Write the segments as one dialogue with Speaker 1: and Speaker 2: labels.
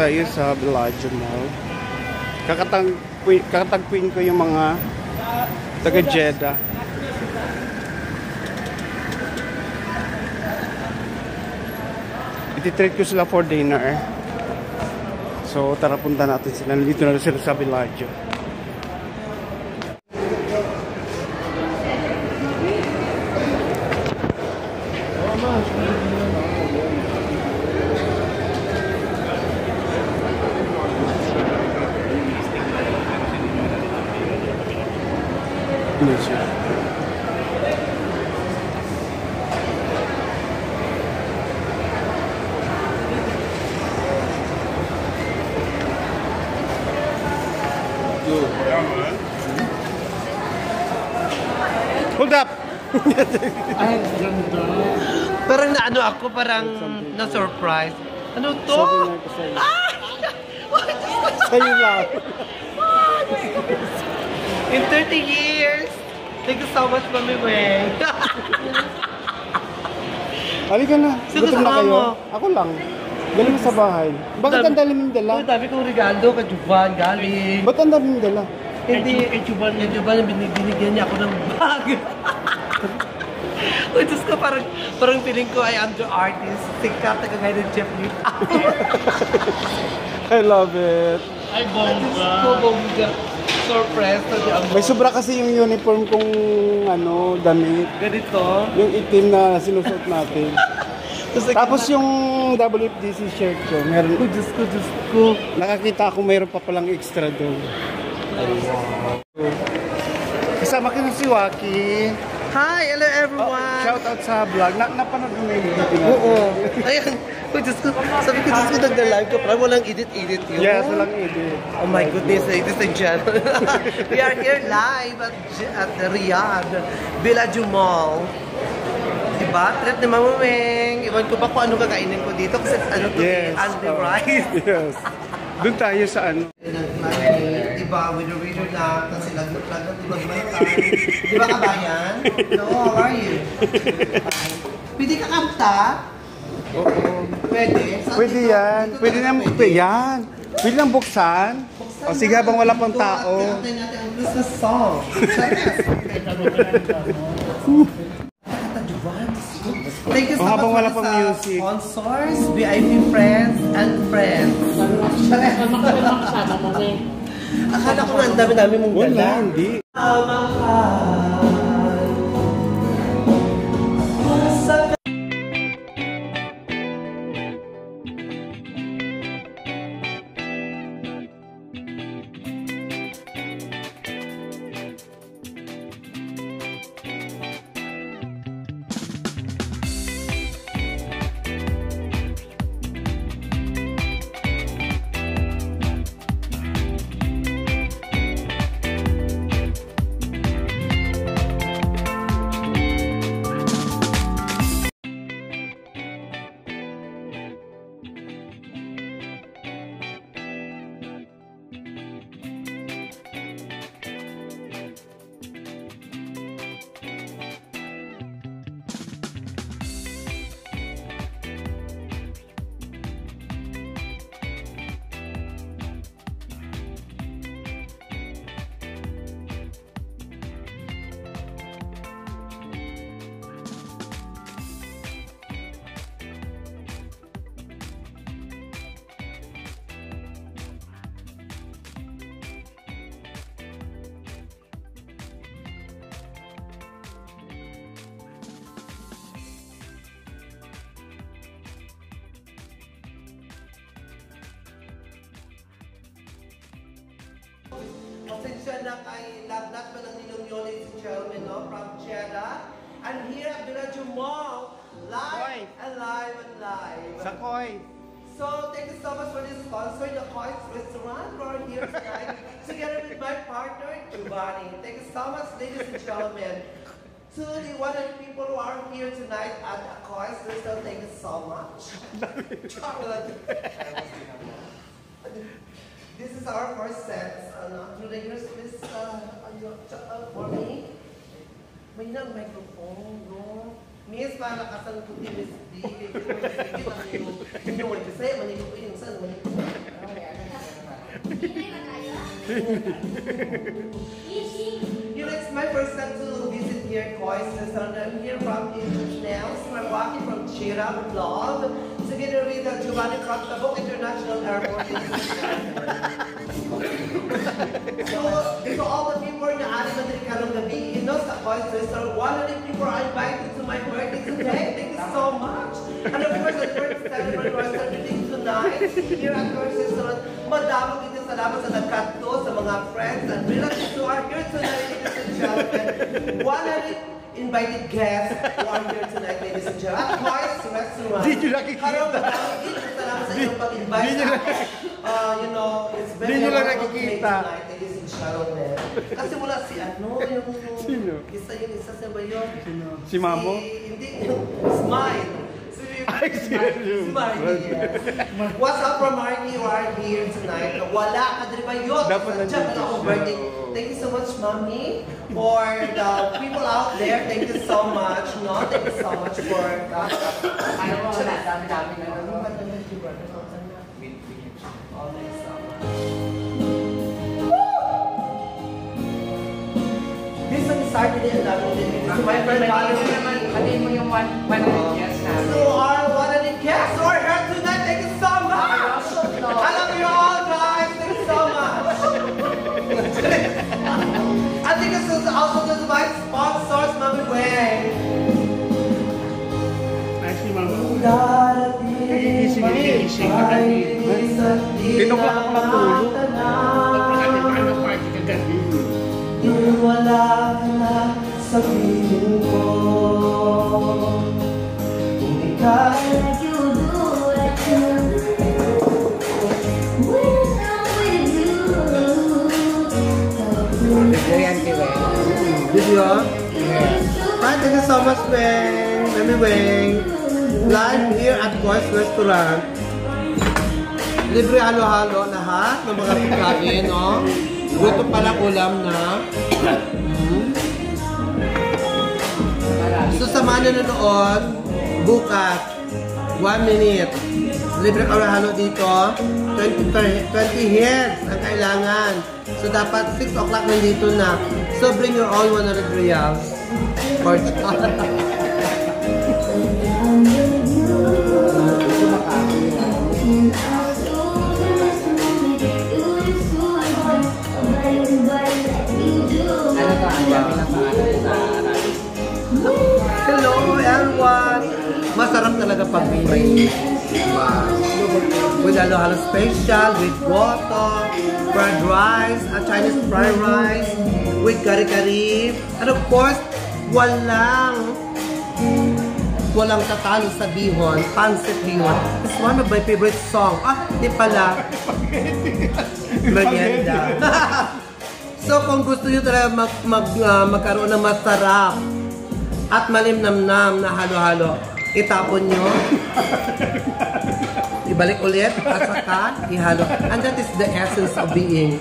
Speaker 1: tayo sa Bellagio Mall. Kakatagpuin ko yung mga taga Jeddah. Iti-treat ko sila for dinner. So tara, punta natin sila. Nandito na sila sa Bellagio. Hold up!
Speaker 2: Ay, ganda. Parang naano ako, parang na-surprise. Ano to?
Speaker 1: Sa'yo lang.
Speaker 2: In 30 years! Thank you so much, Mami Weng.
Speaker 1: Halika na. Gutom na kayo? Ako lang. Galing sa bahay. Bakit ang dali mong dala?
Speaker 2: Uy, dami kong regalo kay Juban, galing.
Speaker 1: Ba't ang dali mong dala?
Speaker 2: Hindi, kay Juban, binigyan niya ako ng bag. Uy, Diyos ko, parang feeling ko ay I'm the artist. Sikat na kagaya ng Jeff Lee.
Speaker 1: I love it.
Speaker 2: Ay, bongga. Diyos ko, bongga. Surprise na di ako.
Speaker 1: May sobra kasi yung uniform kong damit.
Speaker 2: Ganito?
Speaker 1: Yung itim na sinusuot natin. Tapos yung WFDC shirt ko, meron.
Speaker 2: Oh, Diyos ko.
Speaker 1: Nakakita ako mayroon pa palang extra doon. Kasama ko si Waki.
Speaker 2: Hi, hello everyone.
Speaker 1: Shout out sa vlog. Napanood mo yung video.
Speaker 2: Oo. Ayan. Oh, Diyos ko. Sabi ko, Diyos ko, nagda-live ko. Parang walang edit-edit yun.
Speaker 1: Yes, walang edit.
Speaker 2: Oh my goodness, ladies and gentlemen. We are here live at Riyadh, Bellagio Mall. Diba? Trip ni Mama Weng. Iwan ko ba kung ano kakainin ko dito? Kasi ano to, Andy Rice.
Speaker 1: Yes. Doon tayo sa ano.
Speaker 2: Diba? Winner lang. Tapos silag-lagat. Diba? Diba kabayan? No, how are you? Pwede ka kanta?
Speaker 1: Oo.
Speaker 2: Pwede?
Speaker 1: Pwede yan. Pwede yan. Pwede nang buksan. O sige, habang wala pang tao.
Speaker 2: Ito natin ang Christmas song. Thank you so much
Speaker 1: habang wala pang
Speaker 2: sa
Speaker 1: music.
Speaker 2: sponsors, VIP friends, and friends. Akala ko nga ang dami-dami mong dala.
Speaker 1: Wala, hindi.
Speaker 2: Pasensya na kay lagnat pa ng ninong yun, ladies and gentlemen, no? From Jeddah. And here at Bellagio Mall, live and live and live.
Speaker 1: Sa Koi.
Speaker 2: So, thank you so much for this sponsor, the Koi's Restaurant. We're here tonight together with my partner, Giovanni. Thank you so much, ladies and gentlemen. To the 100 people who are here tonight at the Koi's Restaurant, thank you so much. This is our first set. Through the years, please, for me, may nang microphone, no? Miss, para kasang kuti, Miss D. Hindi mo kasi, manito ko yung saan, manito ko. You know, it's my first time to visit here, Kois Restaurant. I'm here from Nels. We're walking from Chira, Vlog, together with Giovanni from Tabuk International Airport. So all the people in the Anima Tricarong Gabi, you know, sa Kois Restaurant, 100 people are invited to my birthday today. Thank you so much. And of course, the first celebrate our celebrating tonight here at Kois Restaurant. Madamang din salamat sa nagkatto, sa mga friends and relatives who are here tonight, ladies and gentlemen. 100 invited guests who are here tonight, ladies and gentlemen. At Kois Restaurant.
Speaker 1: Di nyo nakikita.
Speaker 2: Madamang din salamat sa inyong pag-invite. You know, it's very
Speaker 1: Di nyo lang
Speaker 2: wonderful
Speaker 1: nakikita.
Speaker 2: tonight, ladies and gentlemen. Kasi wala si ano, yung...
Speaker 1: Sino?
Speaker 2: Isa sa ba yun?
Speaker 1: Si Mamo?
Speaker 2: Hindi, Smile.
Speaker 1: Ay, seryo?
Speaker 2: Marky, yes. What's up from Marky? You are here tonight. Wala ka din ba yun?
Speaker 1: Dapat
Speaker 2: Sadya ka akong birthday. Thank you so much, Mommy, for the people out there. Thank you so much. No, thank you so much for that.
Speaker 3: Ano mo, wala, dami-dami na ano.
Speaker 2: This one is Saturday and dami din. This is my friend Valerie.
Speaker 3: Hatiin mo yung 100 guests namin.
Speaker 2: So our one of the guests who are here tonight, thank you so much! I love you all guys, thank you so much! I think this is also to my sponsors, Mami Weng.
Speaker 1: Actually, Mama.
Speaker 2: Nagising
Speaker 1: ka na Tinukla ako ng ulo.
Speaker 2: Yung wala ka na sa piling ko. Kung ikaw video? Hi, thank you so much, Weng. Mami Weng. Live here at Kois Restaurant. Libre halo-halo lahat ng mga pagkain, no? Gusto pala ulam na. So sa mga nanonood, bukas, 1 minute. Libre halo-halo dito. 20 heads ang kailangan. So dapat 6 o'clock nandito na. So bring your own 100 reals. For hello everyone! Masarap talaga pag-bring. With halo-halo special, with goto, fried rice, a Chinese fried rice, with kari-kari. And of course, walang tatalo sa bihon, pancit bihon. It's one of my favorite song. Ah, di pala. Merienda. So kung gusto nyo talaga magkaroon ng masarap at malimnamnam na halo-halo, itapon nyo, ibalik ulit, at saka ihalo. And that is the essence of being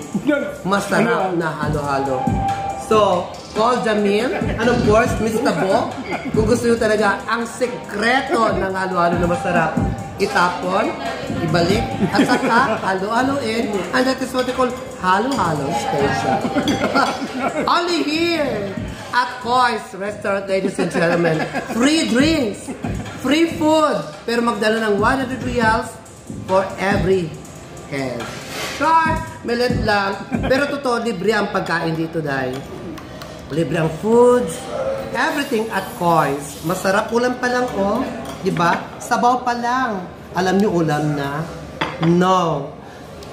Speaker 2: masarap na halo-halo. So, call Jamil, and of course, Miss Tabo, kung gusto nyo talaga ang sekreto ng halo-halo na masarap, itapon, ibalik, at saka halo-haloin, and that is what we call halo-halo station. Only here at Kois Restaurant, ladies and gentlemen. Free drinks, free food, pero magdala ng 100 reals for every head. Sure, milit lang, pero totoo, libre ang pagkain dito dahil. Libre ang foods, everything at Kois. Masarap ulam pa lang, oh. Diba? Sabaw pa lang. Alam niyo ulam na? No.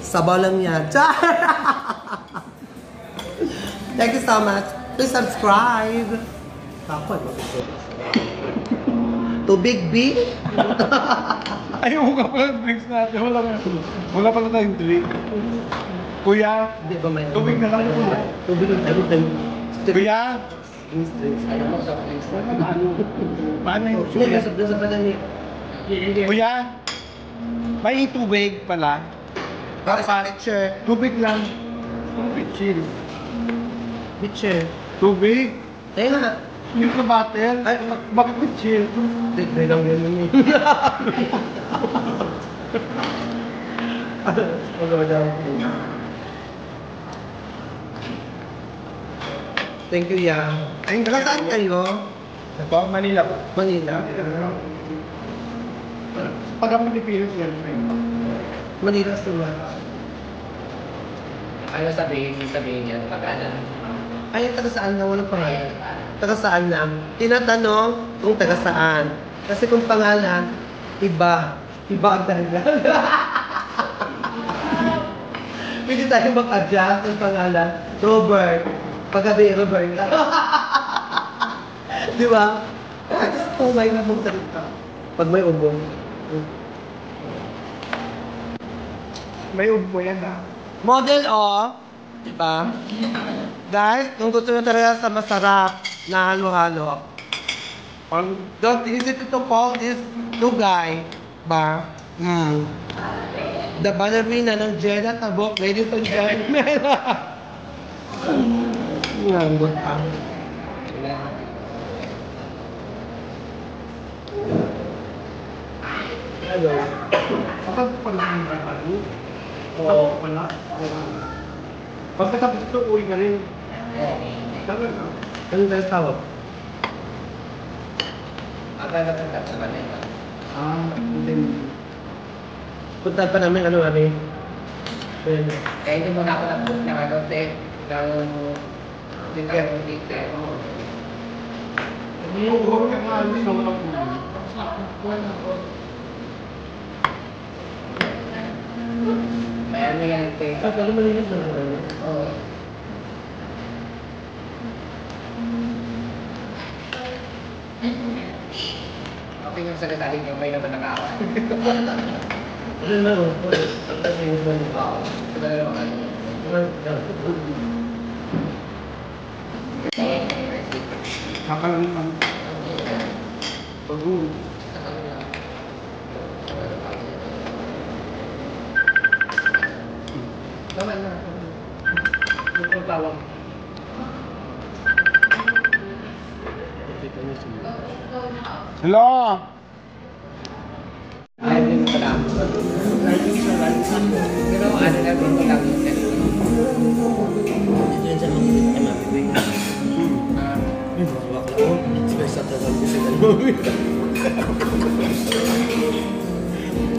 Speaker 2: Sabaw lang yan. Thank you so much. Please subscribe. Tubig B?
Speaker 1: Ayaw ka pala drinks natin. Wala pala tayong drink. Kuya,
Speaker 2: Hindi ba may...
Speaker 1: tubig na lang po.
Speaker 2: Tubig na lang.
Speaker 1: Kuya, paano yung Kuya, may tubig pala. Dapat, tubig lang. Chill.
Speaker 2: Bitcher.
Speaker 1: Tubig.
Speaker 2: Tayo nga.
Speaker 1: Yung sa bottle.
Speaker 2: Ay,
Speaker 1: bakit may chill?
Speaker 2: Tayo lang yun yun. Thank you, ya. Ay, saan kayo?
Speaker 1: Ito, Manila po.
Speaker 2: Manila.
Speaker 1: Pag ang Pilipinas yan,
Speaker 2: Manila sila.
Speaker 3: Ano sabihin niya, pagkana.
Speaker 2: Ay, taga saan na? Walang pangalan. Taga saan na? Tinatanong kung taga saan. Kasi kung pangalan, iba. Iba ang dahilan. Pwede tayo mag-adjust ng pangalan. Robert. Pagkabi, Robert. Di ba? Oh my God, mong salita. Pag may ubong.
Speaker 1: may ubo yan
Speaker 2: Model o, diba? Guys, kung gusto nyo talaga sa masarap na halo-halo, don't easy to call this lugay, ba? The ballerina ng Jeddah Tabok, ladies and gentlemen. Nganggot pa. Hello.
Speaker 1: Kapag pala yung ano? Oo. Pala? Pagkatapos ito, uwi ka rin. Talaga.
Speaker 2: Ano tayo tawag?
Speaker 3: Agad-agad sa kanila.
Speaker 1: Hindi.
Speaker 2: Punta pa namin ano kami.
Speaker 3: Kaya hindi mo na ako nag-book ng ano, te. Ng ticket.
Speaker 1: Huwag ka nga, hindi na walang uwi.
Speaker 3: May ano yan, te.
Speaker 2: Ano malinis na ano?
Speaker 3: Oo. Okay yung salita rin yung may naman nakawa.
Speaker 2: Ano na o? Ang malinis na ano?
Speaker 3: Ito na naman.
Speaker 1: Kakalang pag-uwi.
Speaker 3: Naman na. Yung pagtawag.
Speaker 1: Hello!
Speaker 3: Ayaw din mo pala. Pero ano na dito lang yung ganito.
Speaker 2: Dito yun sa mga MFB. Bakla ko. Special talaga kasi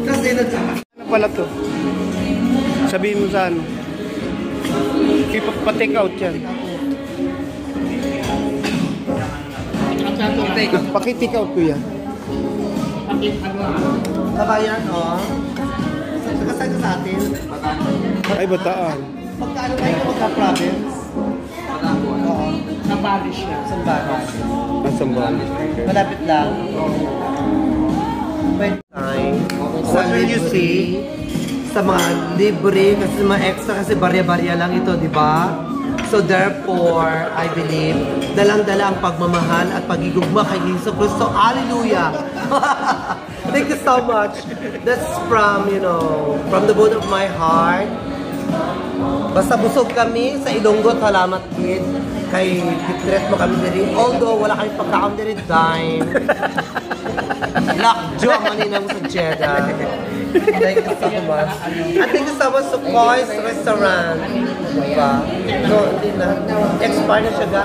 Speaker 2: kasi nagsama.
Speaker 1: Ano pala to? Sabihin mo saan? Pa-take out yan. Paki-take out ko yan.
Speaker 2: Kabayan, o. Nakasay ka sa atin.
Speaker 1: Ay, Bataan.
Speaker 2: Pagkaano tayo magka-province? Oo.
Speaker 3: Nabali siya.
Speaker 2: Sambales.
Speaker 1: Nasaan ba?
Speaker 2: Malapit lang. Pwede time. What will you see? Sa mga libre, kasi sa mga extra, kasi barya-barya lang ito, di ba? So therefore, I believe, dalang-dala ang pagmamahal at pagigugma kay Jesus Cristo. Hallelujah! Thank you so much. That's from, you know, from the bottom of my heart. Basta busog kami sa Ilonggo, salamat kid. Kay Pitret mo kami diri. Although wala kami pagkaon diri dime. Lockjaw manina mo sa Jeddah. Thank you so much. And thank you so much to Koi's Restaurant. Diba? No, hindi na. Expire na siya ga.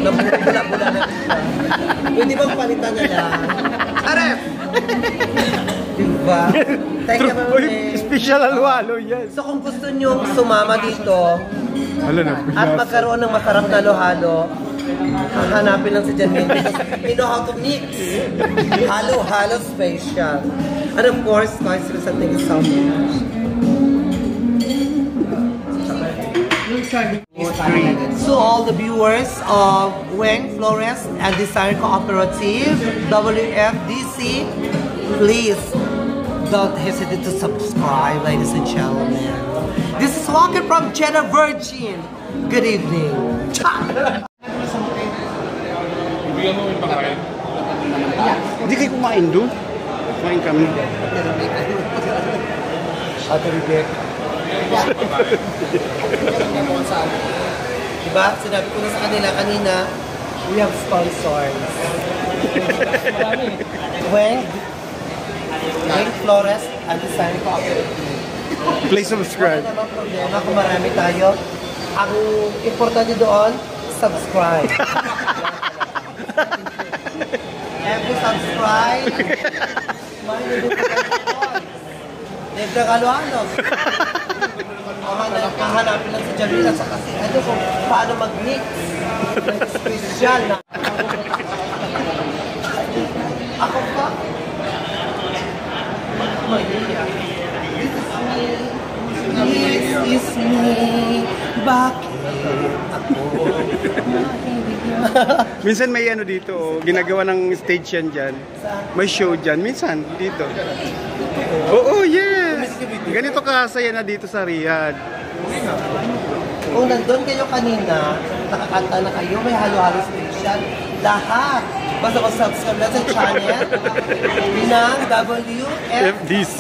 Speaker 2: Nabula-bula na siya. Pwede bang palitan na lang? Aref! Diba? Thank you, ma'am.
Speaker 1: Special halo-halo yan.
Speaker 2: So kung gusto nyo sumama dito
Speaker 1: Halo na.
Speaker 2: at magkaroon ng masarap na halo-halo, hahanapin lang si Janine because you know how to mix. Halo-halo special. And of course, guys, thank you so much. So all the viewers of Weng Flores and Design Cooperative, WFDC, please don't hesitate to subscribe, ladies and gentlemen. This is Walker from Jeddah Virgin. Good evening.
Speaker 1: Hindi kayo kumain doon? Kumain kami.
Speaker 2: Ate Rebecca. Diba? Sinabi ko na sa kanila kanina, we have sponsors. Weng Flores and Design Cooperative.
Speaker 1: Please subscribe.
Speaker 2: Wala namang problema kung marami tayo. Ang importante doon, subscribe. Every subscribe. Libre kalo-ano. Kahanapin lang si Jamila sa kasi ano kung paano mag-mix. Special na. Ako pa. This is me. Bakit ako?
Speaker 1: Minsan may ano dito, oh, ginagawa ng stage yan dyan. May show dyan. Minsan, dito. Oo, yes. Ganito kasaya na dito sa Riyadh.
Speaker 2: Kung nandun kayo kanina, nakakanta na kayo, may halo-halo station. Lahat. Basta kung subscribe na sa channel ng WFDC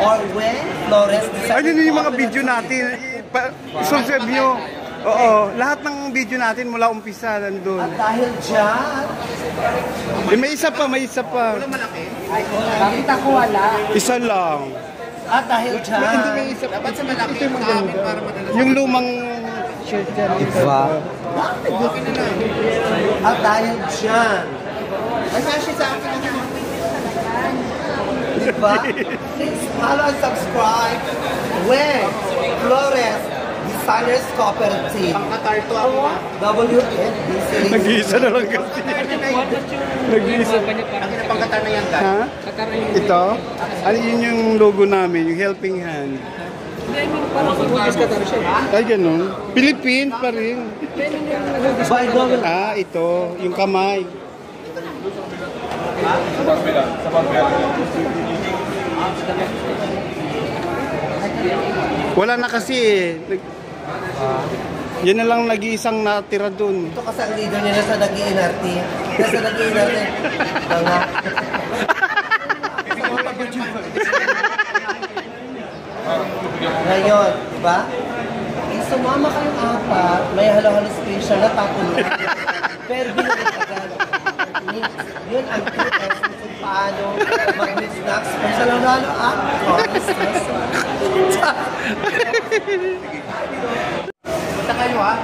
Speaker 2: or when Flores
Speaker 1: Ay, yun yung mga video natin. Subscribe nyo. Oo, lahat ng video natin mula umpisa nandun.
Speaker 2: At dahil dyan,
Speaker 1: May isa pa.
Speaker 3: Bakit ako wala?
Speaker 1: Isa lang.
Speaker 2: at dahil dyan,
Speaker 3: Dapat sa malaki yung sa amin para madalas.
Speaker 1: Yung lumang shirt dyan.
Speaker 2: diba? At dahil dyan,
Speaker 3: Ay, sashi sa akin ang
Speaker 2: diba? Please follow and subscribe with Flores Designers Cooperative.
Speaker 3: pangkatarto ako.
Speaker 2: WFDC.
Speaker 1: Nag-iisa na lang kasi. Nag-iisa.
Speaker 3: Ang pangkatar na yan, guys.
Speaker 1: Ha? Ito? Ano yun yung logo namin, yung helping hand. Ay, ganun. Philippines pa rin.
Speaker 2: By Google.
Speaker 1: Ah, ito. Yung kamay. Wala na kasi eh. Yan na lang nag-iisang natira dun.
Speaker 2: Ito kasi ang leader nila sa nag-iinarte. Nasa nag-iinarte. Mga. Ngayon, di ba? Sumama kayong apat, may halo-halo special na tapo nyo. Pero binulit agad. Yun ang true essence kung paano mag-mix snacks. Special halo-halo at
Speaker 3: Punta kayo, ha?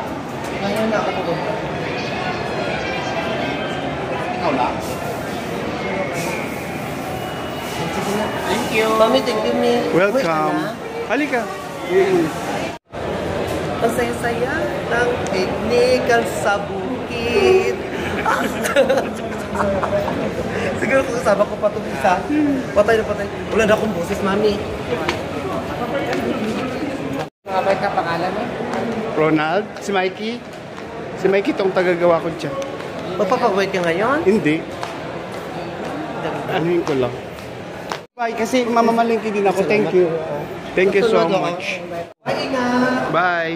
Speaker 2: ngayon na ako pupunta.
Speaker 3: Ikaw lang. Thank you.
Speaker 2: Mami, thank you, Mi.
Speaker 1: Welcome. Halika.
Speaker 2: Ang saya-saya ng technical sa bukid. Siguro kung kasama ko pa itong isa. Patay na patay. Wala na akong boses, Mami.
Speaker 3: Mabait ka pangalan mo?
Speaker 1: Ronald, si Mikey. Si Mikey itong tagagawa ko dyan.
Speaker 2: Magpapag-wait ka ngayon?
Speaker 1: Hindi. Anuhin ko lang. Bye, kasi mamamalingki din ako. Thank you. Thank you so much.
Speaker 2: Ay, ingat!
Speaker 1: Bye.